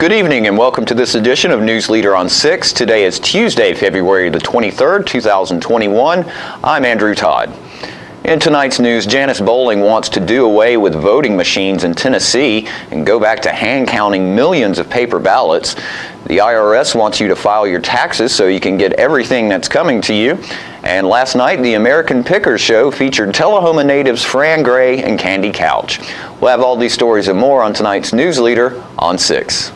Good evening and welcome to this edition of News Leader on 6. Today is Tuesday, February the 23rd, 2021. I'm Andrew Todd. In tonight's news, Janice Bowling wants to do away with voting machines in Tennessee and go back to hand counting millions of paper ballots. The IRS wants you to file your taxes so you can get everything that's coming to you. And last night, the American Pickers show featured Tullahoma natives Fran Gray and Candy Couch. We'll have all these stories and more on tonight's News Leader on 6.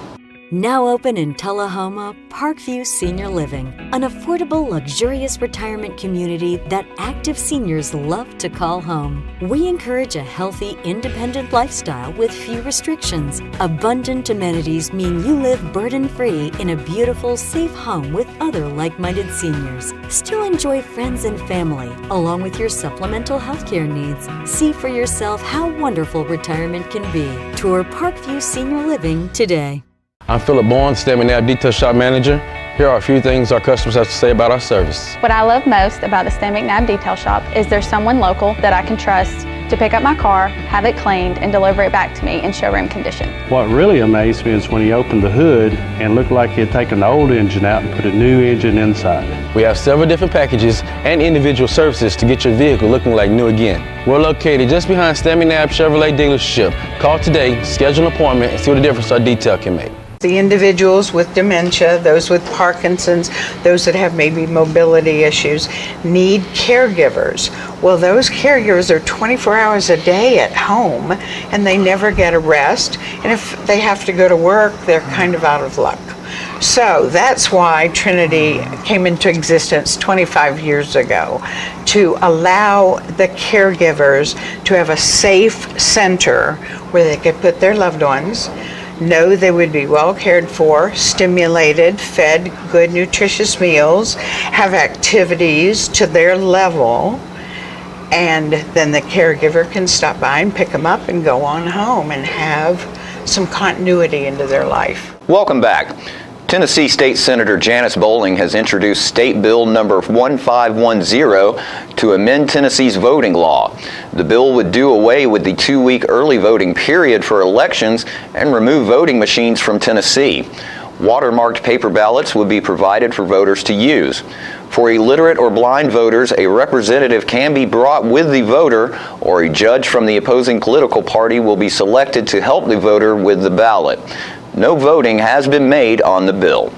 Now open in Tullahoma, Parkview Senior Living, an affordable, luxurious retirement community that active seniors love to call home. We encourage a healthy, independent lifestyle with few restrictions. Abundant amenities mean you live burden-free in a beautiful, safe home with other like-minded seniors. Still enjoy friends and family, along with your supplemental healthcare needs. See for yourself how wonderful retirement can be. Tour Parkview Senior Living today. I'm Philip Bourne, Stem and Nab Detail Shop Manager. Here are a few things our customers have to say about our service. What I love most about the Stem McNabb Detail Shop is there's someone local that I can trust to pick up my car, have it cleaned, and deliver it back to me in showroom condition. What really amazed me is when he opened the hood and looked like he had taken the old engine out and put a new engine inside. We have several different packages and individual services to get your vehicle looking like new again. We're located just behind Stem McNabb Chevrolet dealership. Call today, schedule an appointment, and see what the difference our detail can make. The individuals with dementia, those with Parkinson's, those that have maybe mobility issues, need caregivers. Well, those caregivers are 24 hours a day at home and they never get a rest. And if they have to go to work, they're kind of out of luck. So that's why Trinity came into existence 25 years ago, to allow the caregivers to have a safe center where they could put their loved ones, know they would be well cared for, stimulated, fed good nutritious meals, have activities to their level, and then the caregiver can stop by and pick them up and go on home and have some continuity into their life. Welcome back. Tennessee State Senator Janice Bowling has introduced State Bill number 1510 to amend Tennessee's voting law. The bill would do away with the 2-week early voting period for elections and remove voting machines from Tennessee. Watermarked paper ballots would be provided for voters to use. For illiterate or blind voters, a representative can be brought with the voter, or a judge from the opposing political party will be selected to help the voter with the ballot. No voting has been made on the bill.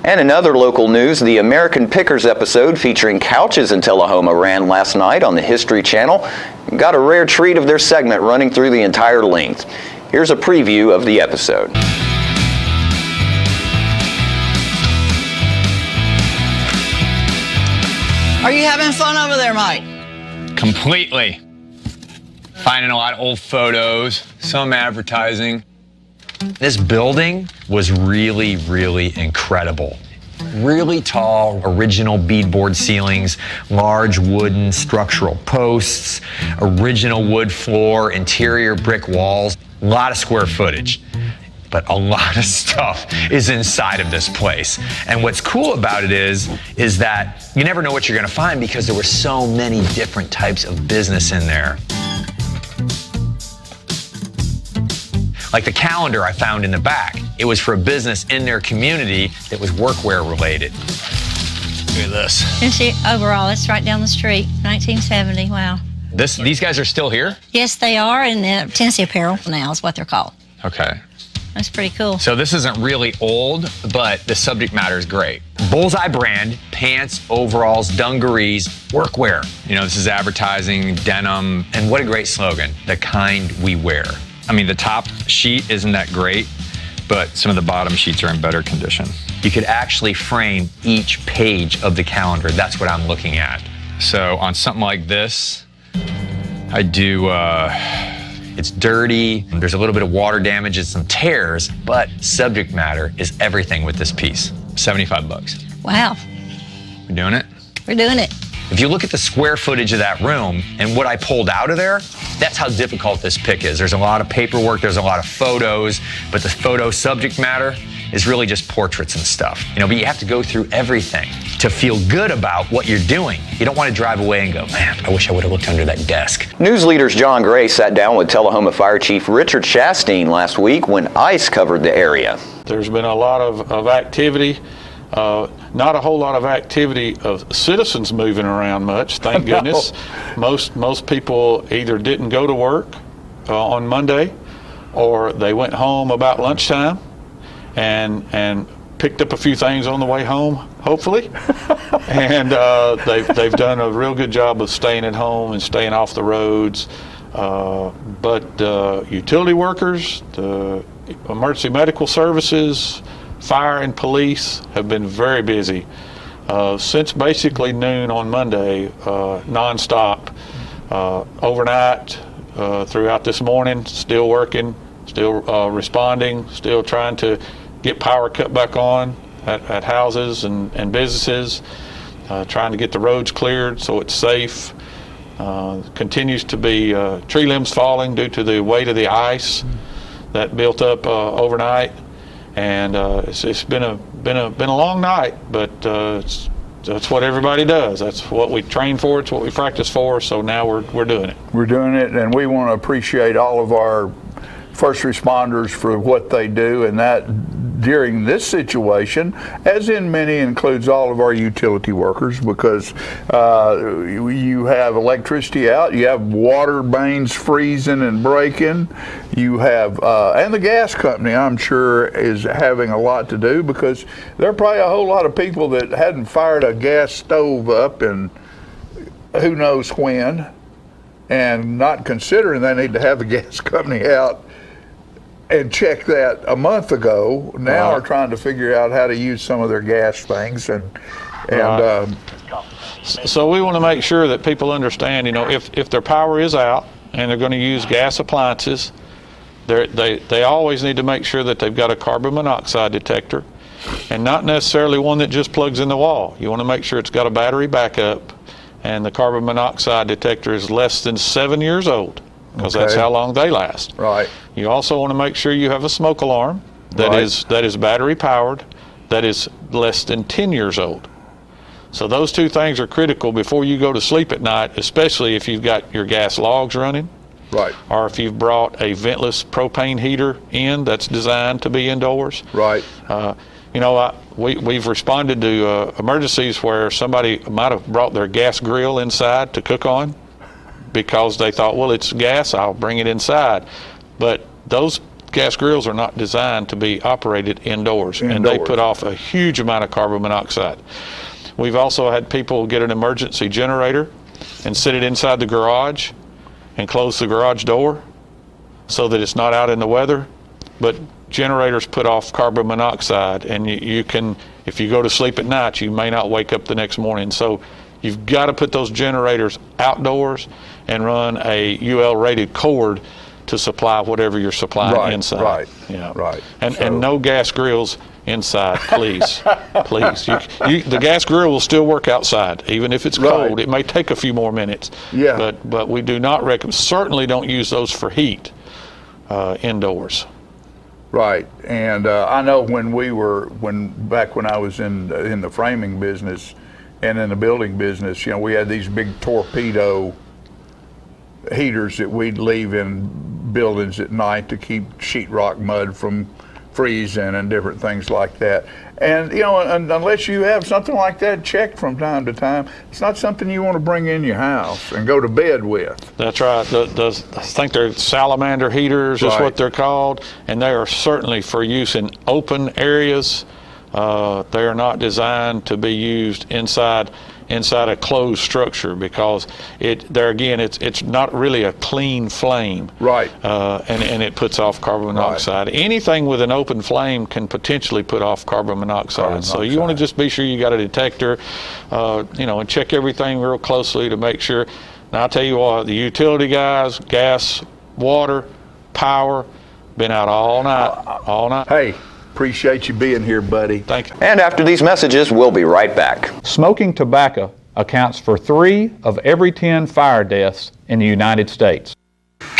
And in other local news, the American Pickers episode featuring couches in Tullahoma ran last night on the History Channel and got a rare treat of their segment running through the entire length. Here's a preview of the episode. Are you having fun over there, Mike? Completely. Finding a lot of old photos, some advertising. This building was really, really incredible. Really tall, original beadboard ceilings, large wooden structural posts, original wood floor, interior brick walls, a lot of square footage. But a lot of stuff is inside of this place. And what's cool about it is that you never know what you're gonna find because there were so many different types of business in there. Like the calendar I found in the back. It was for a business in their community that was workwear related. Look at this. Tennessee Overall, it's right down the street, 1970, wow. These guys are still here? Yes, they are, and Tennessee Apparel now is what they're called. Okay. That's pretty cool. So this isn't really old, but the subject matter is great. Bullseye brand, pants, overalls, dungarees, workwear. You know, this is advertising, denim, and what a great slogan, the kind we wear. I mean, the top sheet isn't that great, but some of the bottom sheets are in better condition. You could actually frame each page of the calendar. That's what I'm looking at. So on something like this, I do, it's dirty, there's a little bit of water damage and some tears, but subject matter is everything with this piece. 75 bucks. Wow. We're doing it? We're doing it. If you look at the square footage of that room and what I pulled out of there, that's how difficult this pick is. There's a lot of paperwork, there's a lot of photos, but the photo subject matter is really just portraits and stuff. You know, but you have to go through everything. to feel good about what you're doing. You don't want to drive away and go, man, I wish I would have looked under that desk. News leaders John Gray sat down with Tullahoma Fire Chief Richard Chastain last week when ICE covered the area. There's been a lot of activity. Not a whole lot of activity of citizens moving around much, thank goodness. Most people either didn't go to work on Monday, or they went home about lunchtime and picked up a few things on the way home, hopefully. And they've done a real good job of staying at home and staying off the roads. But utility workers, the emergency medical services, fire and police have been very busy since basically noon on Monday, nonstop, overnight, throughout this morning, still working, still responding, still trying to get power cut back on at houses and businesses, trying to get the roads cleared so it's safe. Continues to be tree limbs falling due to the weight of the ice that built up overnight. And it's been a long night, but that's what everybody does. That's what we train for. It's what we practice for. So now we're doing it. We're doing it, and we want to appreciate all of our first responders for what they do, and that during this situation, as in many, includes all of our utility workers, because you have electricity out, you have water mains freezing and breaking, you have, and the gas company, I'm sure, is having a lot to do, because there are probably a whole lot of people that hadn't fired a gas stove up in who knows when, and not considering they need to have the gas company out and check that a month ago, now are trying to figure out how to use some of their gas things. So we want to make sure that people understand, if their power is out and they're going to use gas appliances, they always need to make sure that they've got a carbon monoxide detector, and not necessarily one that just plugs in the wall. You want to make sure it's got a battery backup, and the carbon monoxide detector is less than 7 years old, because that's how long they last. Right. You also want to make sure you have a smoke alarm that is battery powered, that is less than 10 years old. So those two things are critical before you go to sleep at night, especially if you've got your gas logs running. Right. Or if you've brought a ventless propane heater in that's designed to be indoors. Right. We've responded to emergencies where somebody might have brought their gas grill inside to cook on because they thought, well, it's gas, I'll bring it inside. But those gas grills are not designed to be operated indoors, and they put off a huge amount of carbon monoxide. We've also had people get an emergency generator and sit it inside the garage and close the garage door so that it's not out in the weather. But generators put off carbon monoxide, and you can, if you go to sleep at night, you may not wake up the next morning. So you've got to put those generators outdoors and run a UL rated cord to supply whatever you're supplying inside. Right. And no gas grills inside, please. Please. The gas grill will still work outside, even if it's cold. It may take a few more minutes. Yeah. But we do not recommend, certainly don't use those for heat indoors. Right. And I know back when I was in the framing business and in the building business, we had these big torpedo heaters that we'd leave in buildings at night to keep sheetrock mud from freezing and different things like that. And unless you have something like that checked from time to time, it's not something you want to bring in your house and go to bed with. That's right. I think they're salamander heaters is what they're called, and they are certainly for use in open areas. They are not designed to be used inside a closed structure, because it's not really a clean flame. Right. And it puts off carbon monoxide. Right. Anything with an open flame can potentially put off carbon monoxide. So you want to just be sure you got a detector, and check everything real closely to make sure. Now I'll tell you what, the utility guys, gas, water, power, been out all night. Hey. Appreciate you being here, buddy. Thank you. And after these messages, we'll be right back. Smoking tobacco accounts for 3 of every 10 fire deaths in the United States. Tullahoma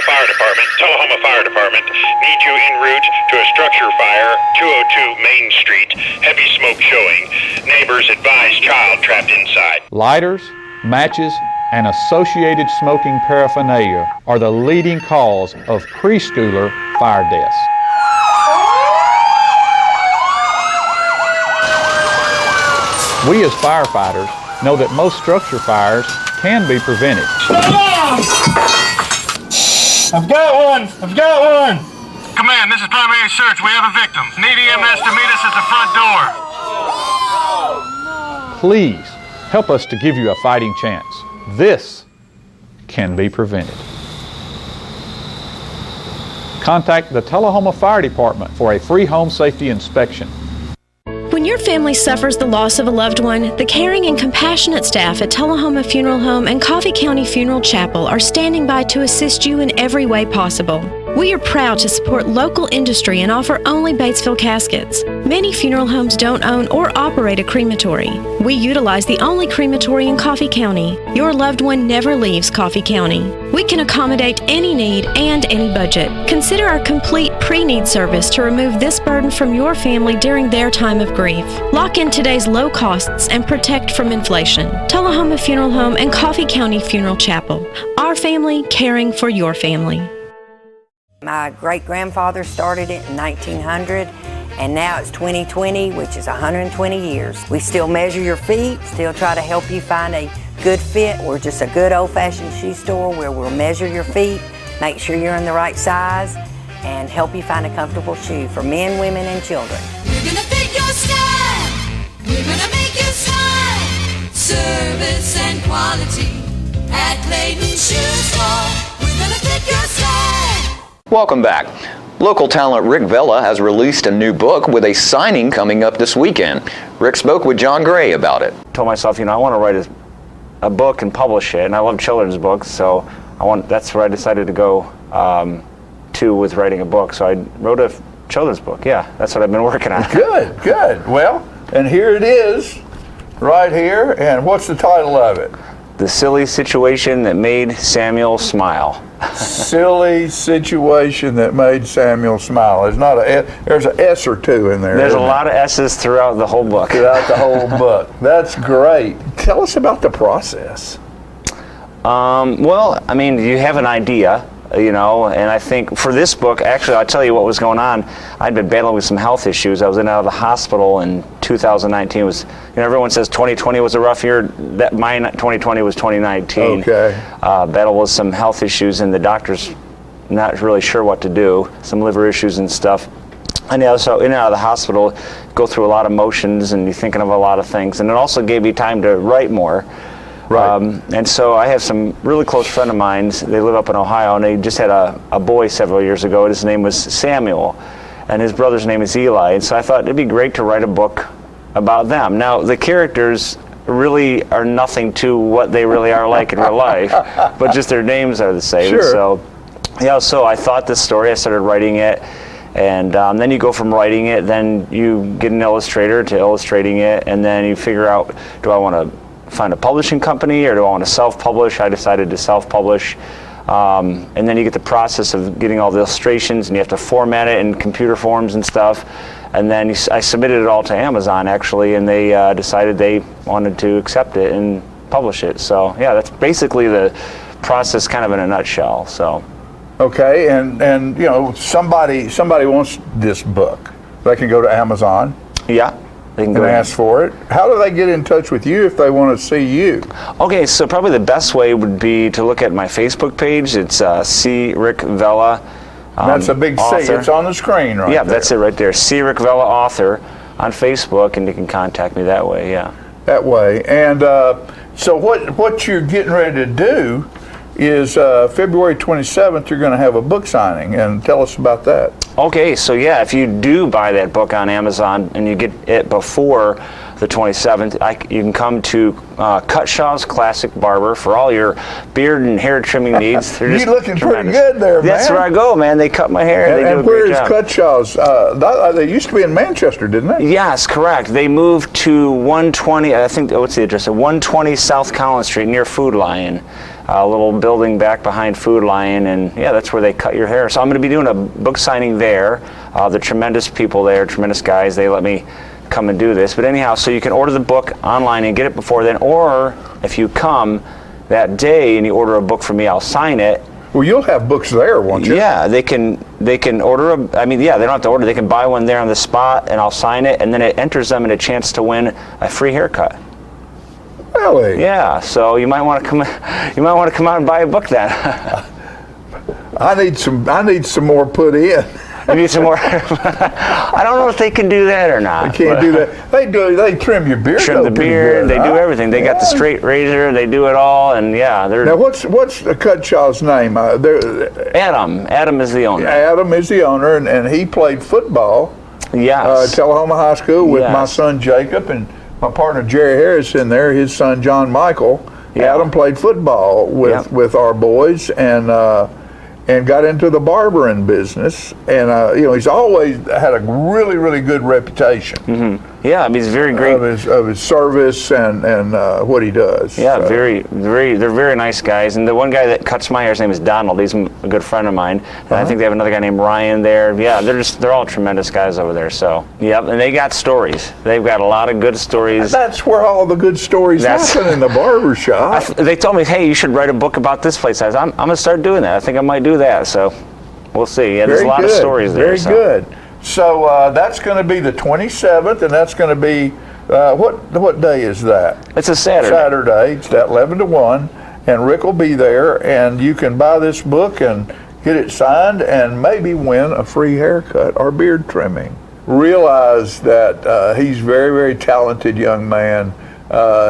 Fire Department lead you en route to a structure fire, 202 Main Street. Heavy smoke showing. Neighbors advise child trapped inside. Lighters, matches, and associated smoking paraphernalia are the leading cause of preschooler fire deaths. We as firefighters know that most structure fires can be prevented. I've got one! Command, this is primary search. We have a victim. Need EMS to meet us at the front door. Please help us to give you a fighting chance. This can be prevented. Contact the Tullahoma Fire Department for a free home safety inspection. When your family suffers the loss of a loved one, the caring and compassionate staff at Tullahoma Funeral Home and Coffee County Funeral Chapel are standing by to assist you in every way possible. We are proud to support local industry and offer only Batesville caskets. Many funeral homes don't own or operate a crematory. We utilize the only crematory in Coffee County. Your loved one never leaves Coffee County. We can accommodate any need and any budget. Consider our complete pre-need service to remove this burden from your family during their time of grief. Lock in today's low costs and protect from inflation. Tullahoma Funeral Home and Coffee County Funeral Chapel. Our family caring for your family. My great-grandfather started it in 1900, and now it's 2020, which is 120 years. We still measure your feet, still try to help you find a good fit. We're just a good old-fashioned shoe store where we'll measure your feet, make sure you're in the right size, and help you find a comfortable shoe for men, women, and children. We're gonna fit your style. We're gonna make you smile. Service and quality at Clayton Shoe Store. We're gonna fit your style. Welcome back. Local talent Rick Vela has released a new book with a signing coming up this weekend. Rick spoke with John Gray about it. I told myself, I want to write a book and publish it, and I love children's books, so that's where I decided to go to with writing a book. So I wrote a children's book. Yeah, that's what I've been working on. Good, good. Well, and here it is, right here, and what's the title of it? The Silly Situation That Made Samuel Smile. Silly situation that made Samuel smile. There's an S or two in there. There's a lot of S's throughout the whole book. Throughout the whole book. That's great. Tell us about the process. Well, you have an idea, and I think for this book, actually, I'll tell you what was going on. I'd been battling with some health issues. I was in and out of the hospital, and 2019 was, everyone says 2020 was a rough year. My 2020 was 2019. Okay. Battle with some health issues, and the doctor's not really sure what to do. Some liver issues and stuff. And so in and out of the hospital, go through a lot of motions, and you're thinking of a lot of things. And it also gave me time to write more. Right. And so I have some really close friend of mine. They live up in Ohio, and they just had a boy several years ago. His name was Samuel, and his brother's name is Eli. And so I thought it'd be great to write a book about them. Now, the characters really are nothing to what they really are like in real life, but just their names are the same. Sure. So I thought this story. I started writing it, and then you go from writing it, then you get an illustrator to illustrating it, and then you figure out, do I want to find a publishing company, or do I want to self-publish? I decided to self-publish. And then you get the process of getting all the illustrations, and you have to format it in computer forms and stuff. And then I submitted it all to Amazon, actually, and they decided they wanted to accept it and publish it. So yeah, that's basically the process, kind of in a nutshell. So. Okay, and somebody wants this book. They can go to Amazon. Yeah. They can go and ask for it. How do they get in touch with you if they want to see you? Okay, so probably the best way would be to look at my Facebook page. It's C. Rick Vela. That's a big author. C. It's on the screen right there. Yeah, that's it right there. C. Rick Vela, author, on Facebook, and you can contact me that way, yeah. That way. And so what you're getting ready to do is February 27th, you're going to have a book signing, and tell us about that. Okay, so yeah, if you do buy that book on Amazon and you get it before the 27th, you can come to Cutshaw's Classic Barber for all your beard and hair trimming needs. You're looking pretty good there, man. That's where I go, man. They cut my hair. And they do a great job. Where is Cutshaw's? They used to be in Manchester, didn't they? Yes, correct. They moved to 120, I think, what's the address? 120 South Collins Street near Food Lion. a little building back behind Food Lion, and yeah, that's where they cut your hair. So I'm going to be doing a book signing there. They're tremendous people there, tremendous guys. They let me come and do this. But anyhow, so you can order the book online and get it before then, or if you come that day and you order a book from me, I'll sign it. Well, you'll have books there, won't you? Yeah, they can order they don't have to order. They can buy one there on the spot, and I'll sign it, and then it enters them in a chance to win a free haircut. Really? Yeah. So you might want to come. You might want to come out and buy a book then. I need some more put in. You need some more. I don't know if they can do that or not. They can't do that. They trim your beard. Trim the beard. They do everything. They got the straight razor. They do it all, and yeah, they're. Now, what's Cutshaw's name? Adam. Adam is the owner. Adam is the owner, and he played football. Yes. Tullahoma High School with my son Jacob and my partner Jerry Harris in there. His son John Michael. Yeah. Adam played football with our boys and got into the barbering business, and he's always had a really, really good reputation. Mm-hmm. Yeah, I mean, he's very great of his service and what he does. Yeah, so. They're very nice guys. And the one guy that cuts my hair, his name is Donald. He's a good friend of mine. And I think they have another guy named Ryan there. Yeah, they're all tremendous guys over there. So and they got stories. They've got a lot of good stories. That's where all the good stories happen, in the barber shop. They told me, hey, you should write a book about this place. I said, I'm going to start doing that. I think I might do that. So we'll see. Yeah, there's a lot of stories there. Very good. So that's going to be the 27th, and that's going to be, what day is that? It's a Saturday. Saturday. It's at 11 to 1, and Rick will be there, and you can buy this book and get it signed and maybe win a free haircut or beard trimming. Realize that he's a very, very talented young man.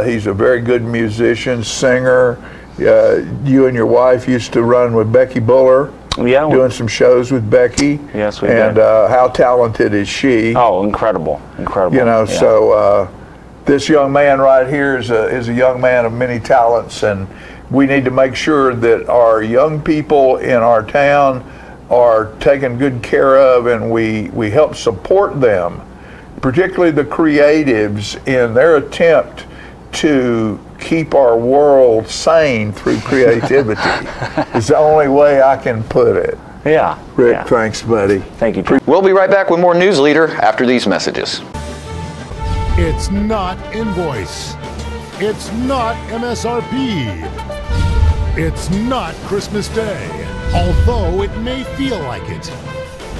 He's a very good musician, singer. You and your wife used to run with Becky Buller. Yeah, doing some shows with Becky. Yes, we did. And how talented is she? Oh, incredible. So this young man right here is a young man of many talents, and we need to make sure that our young people in our town are taken good care of, and we help support them, particularly the creatives, in their attempt to keep our world sane through creativity. It's the only way I can put it. Yeah. Rick, thanks, buddy. Thank you. We'll be right back with more News Leader after these messages. It's not invoice. It's not MSRP. It's not Christmas Day, although it may feel like it.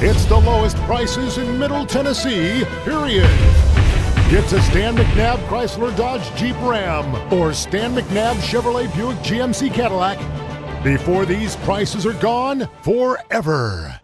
It's the lowest prices in Middle Tennessee, period. Get to Stan McNabb Chrysler Dodge Jeep Ram or Stan McNabb Chevrolet Buick GMC Cadillac before these prices are gone forever.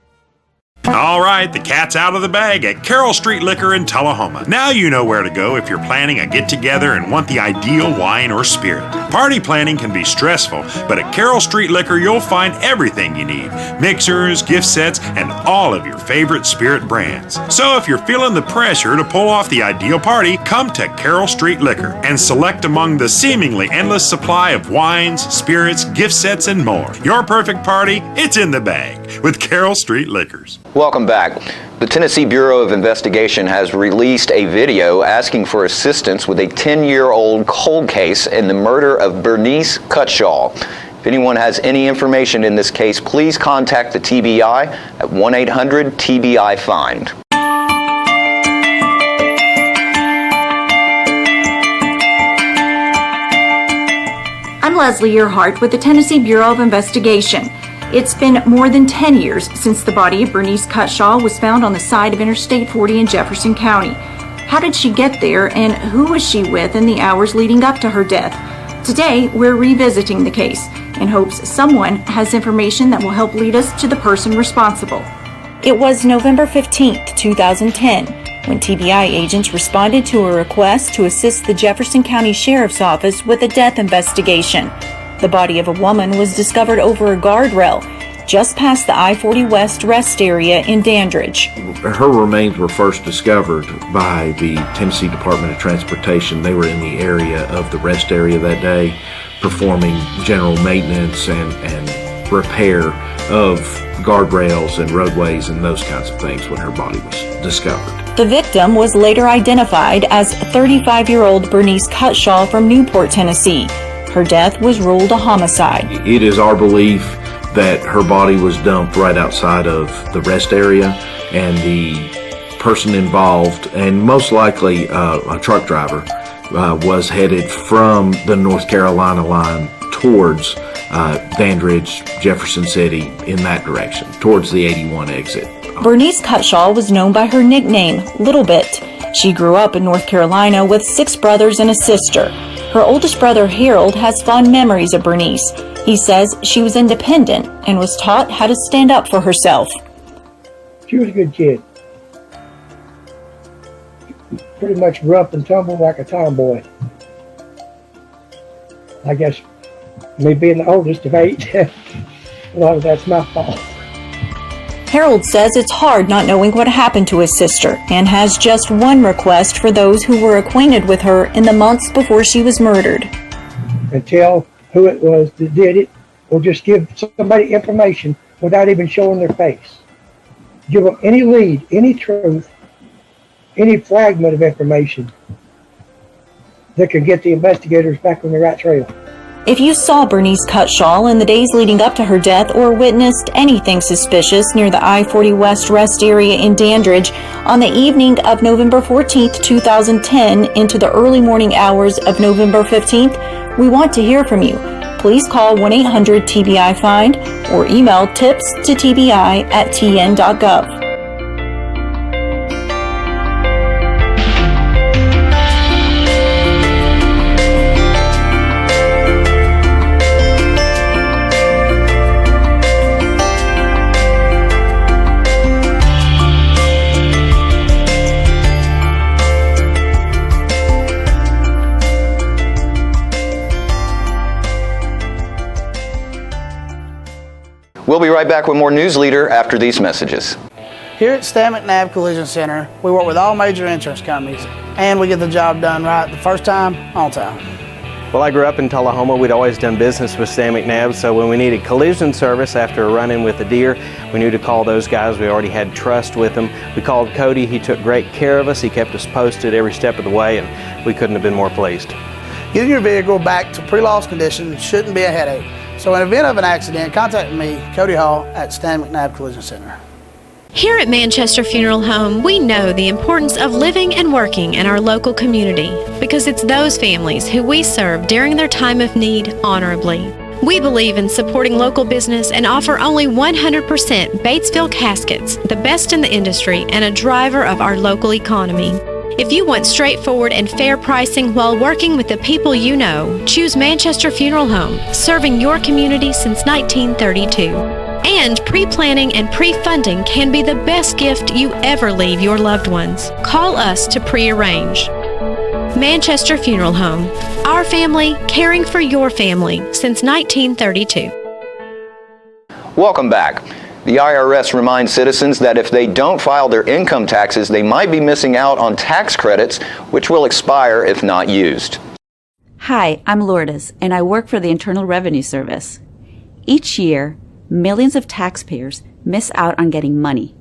All right, the cat's out of the bag at Carroll Street Liquor in Tullahoma. Now you know where to go if you're planning a get-together and want the ideal wine or spirit. Party planning can be stressful, but at Carroll Street Liquor you'll find everything you need. Mixers, gift sets, and all of your favorite spirit brands. So if you're feeling the pressure to pull off the ideal party, come to Carroll Street Liquor and select among the seemingly endless supply of wines, spirits, gift sets, and more. Your perfect party, it's in the bag with Carroll Street Liquors. Welcome back. The Tennessee Bureau of Investigation has released a video asking for assistance with a 10-year-old cold case in the murder of Bernice Cutshaw. If anyone has any information in this case, please contact the TBI at 1-800-TBI-FIND. I'm Leslie Earhart with the Tennessee Bureau of Investigation. It's been more than 10 years since the body of Bernice Cutshaw was found on the side of Interstate 40 in Jefferson County. How did she get there, and who was she with in the hours leading up to her death? Today, we're revisiting the case in hopes someone has information that will help lead us to the person responsible. It was November 15th, 2010, when TBI agents responded to a request to assist the Jefferson County Sheriff's Office with a death investigation. The body of a woman was discovered over a guardrail just past the I-40 West rest area in Dandridge. Her remains were first discovered by the Tennessee Department of Transportation. They were in the area of the rest area that day, performing general maintenance and repair of guardrails and roadways and those kinds of things when her body was discovered. The victim was later identified as 35-year-old Bernice Cutshaw from Newport, Tennessee. Her death was ruled a homicide. It is our belief that her body was dumped right outside of the rest area, and the person involved, and most likely a truck driver, was headed from the North Carolina line towards Dandridge, Jefferson City, in that direction, towards the 81 exit. Bernice Cutshaw was known by her nickname, Little Bit. She grew up in North Carolina with 6 brothers and a sister. Her oldest brother, Harold, has fond memories of Bernice. He says she was independent and was taught how to stand up for herself. She was a good kid. Pretty much rough and tumble like a tomboy. I guess me being the oldest of 8, a lot of that's my fault. Harold says it's hard not knowing what happened to his sister and has just one request for those who were acquainted with her in the months before she was murdered. And tell who it was that did it, or just give somebody information without even showing their face. Give them any lead, any truth, any fragment of information that could get the investigators back on the right trail. If you saw Bernice Cutshaw in the days leading up to her death or witnessed anything suspicious near the I-40 West rest area in Dandridge on the evening of November 14th, 2010 into the early morning hours of November 15th, we want to hear from you. Please call 1-800-TBI-FIND or email tips to tbi@tn.gov. We'll be right back with more News Leader after these messages. Here at Stan McNabb Collision Center, we work with all major insurance companies, and we get the job done right the first time, on time. Well, I grew up in Tullahoma. We'd always done business with Stan McNabb, so when we needed collision service after a run-in with a deer, we knew to call those guys. We already had trust with them. We called Cody. He took great care of us. He kept us posted every step of the way, and we couldn't have been more pleased. Getting your vehicle back to pre-loss condition shouldn't be a headache. So in event of an accident, contact me, Cody Hall, at Stan McNabb Collision Center. Here at Manchester Funeral Home, we know the importance of living and working in our local community because it's those families who we serve during their time of need honorably. We believe in supporting local business and offer only 100% Batesville caskets, the best in the industry and a driver of our local economy. If you want straightforward and fair pricing while working with the people you know, choose Manchester Funeral Home, serving your community since 1932. And pre-planning and pre-funding can be the best gift you ever leave your loved ones. Call us to pre-arrange. Manchester Funeral Home, our family caring for your family since 1932. Welcome back. The IRS reminds citizens that if they don't file their income taxes, they might be missing out on tax credits, which will expire if not used. Hi, I'm Lourdes, and I work for the Internal Revenue Service. Each year, millions of taxpayers miss out on getting money.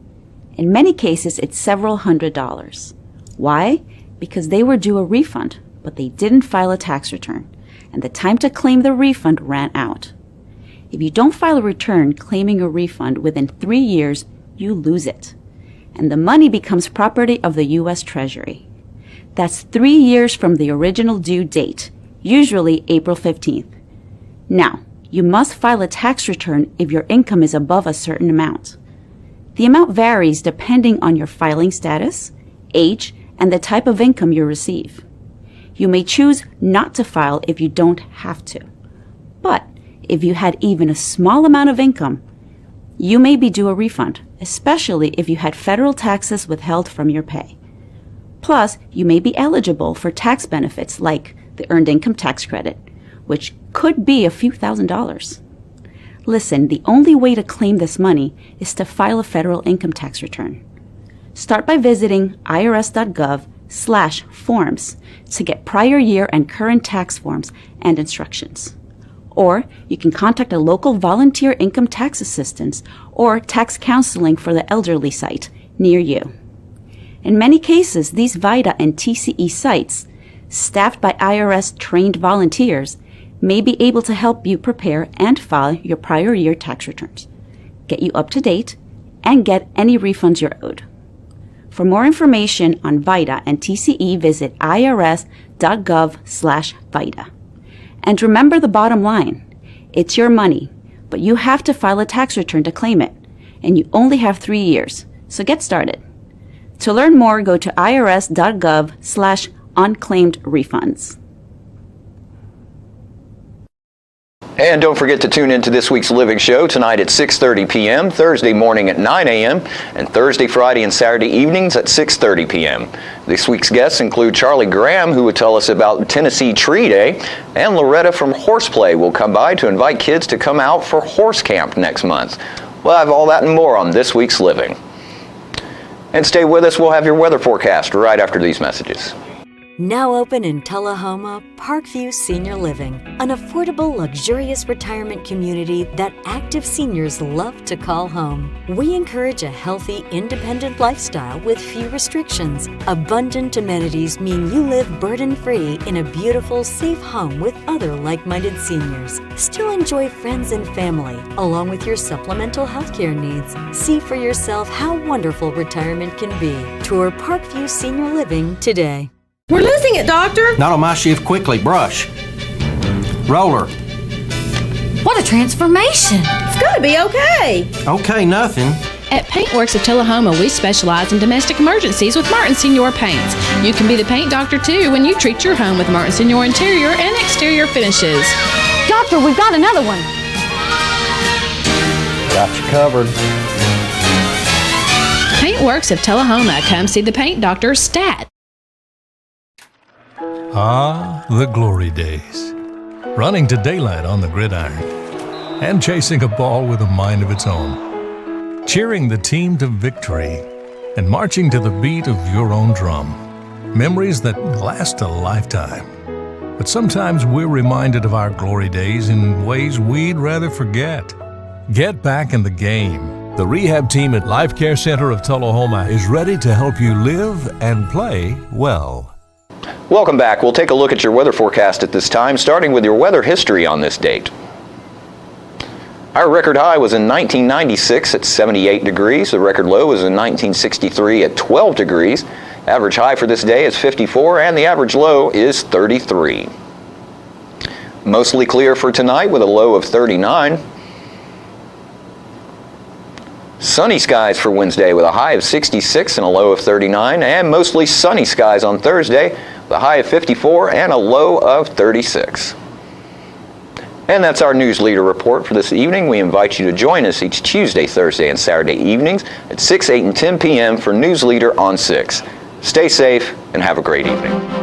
In many cases, it's several $100s. Why? Because they were due a refund, but they didn't file a tax return, and the time to claim the refund ran out. If you don't file a return claiming a refund within 3 years, you lose it, and the money becomes property of the U.S. Treasury. That's 3 years from the original due date, usually April 15th. Now, you must file a tax return if your income is above a certain amount. The amount varies depending on your filing status, age, and the type of income you receive. You may choose not to file if you don't have to. But if you had even a small amount of income, you may be due a refund, especially if you had federal taxes withheld from your pay. Plus, you may be eligible for tax benefits like the Earned Income Tax Credit, which could be a few $1,000s. Listen, the only way to claim this money is to file a federal income tax return. Start by visiting irs.gov/forms to get prior year and current tax forms and instructions. Or you can contact a local volunteer income tax assistance or tax counseling for the elderly site near you. In many cases, these VITA and TCE sites, staffed by IRS-trained volunteers, may be able to help you prepare and file your prior year tax returns, get you up to date, and get any refunds you're owed. For more information on VITA and TCE, visit irs.gov/VITA. And remember the bottom line. It's your money, but you have to file a tax return to claim it, and you only have 3 years, so get started. To learn more, go to irs.gov/unclaimed refunds. And don't forget to tune into this week's Living Show tonight at 6:30 p.m., Thursday morning at 9 a.m., and Thursday, Friday, and Saturday evenings at 6:30 p.m. This week's guests include Charlie Graham, who will tell us about Tennessee Tree Day, and Loretta from Horseplay will come by to invite kids to come out for horse camp next month. We'll have all that and more on this week's Living. And stay with us, we'll have your weather forecast right after these messages. Now open in Tullahoma, Parkview Senior Living, an affordable, luxurious retirement community that active seniors love to call home. We encourage a healthy, independent lifestyle with few restrictions. Abundant amenities mean you live burden-free in a beautiful, safe home with other like-minded seniors. Still enjoy friends and family, along with your supplemental healthcare needs. See for yourself how wonderful retirement can be. Tour Parkview Senior Living today. We're losing it, Doctor. Not on my shift. Quickly, brush. Roller. What a transformation. It's going to be okay. Okay, nothing. At Paintworks of Tullahoma, we specialize in domestic emergencies with Martin Senior Paints. You can be the paint doctor, too, when you treat your home with Martin Senior interior and exterior finishes. Doctor, we've got another one. Got you covered. Paintworks of Tullahoma. Come see the paint doctor, Stat. Ah, the glory days. Running to daylight on the gridiron and chasing a ball with a mind of its own. Cheering the team to victory and marching to the beat of your own drum. Memories that last a lifetime. But sometimes we're reminded of our glory days in ways we'd rather forget. Get back in the game. The rehab team at Life Care Center of Tullahoma is ready to help you live and play well. Welcome back. We'll take a look at your weather forecast at this time, starting with your weather history on this date. Our record high was in 1996 at 78 degrees. The record low was in 1963 at 12 degrees. Average high for this day is 54, and the average low is 33. Mostly clear for tonight with a low of 39. Sunny skies for Wednesday with a high of 66 and a low of 39, and mostly sunny skies on Thursday with a high of 54 and a low of 36. And that's our news leader report for this evening. We invite you to join us each Tuesday, Thursday, and Saturday evenings at 6, 8, and 10 p.m. for News Leader on 6. Stay safe and have a great evening.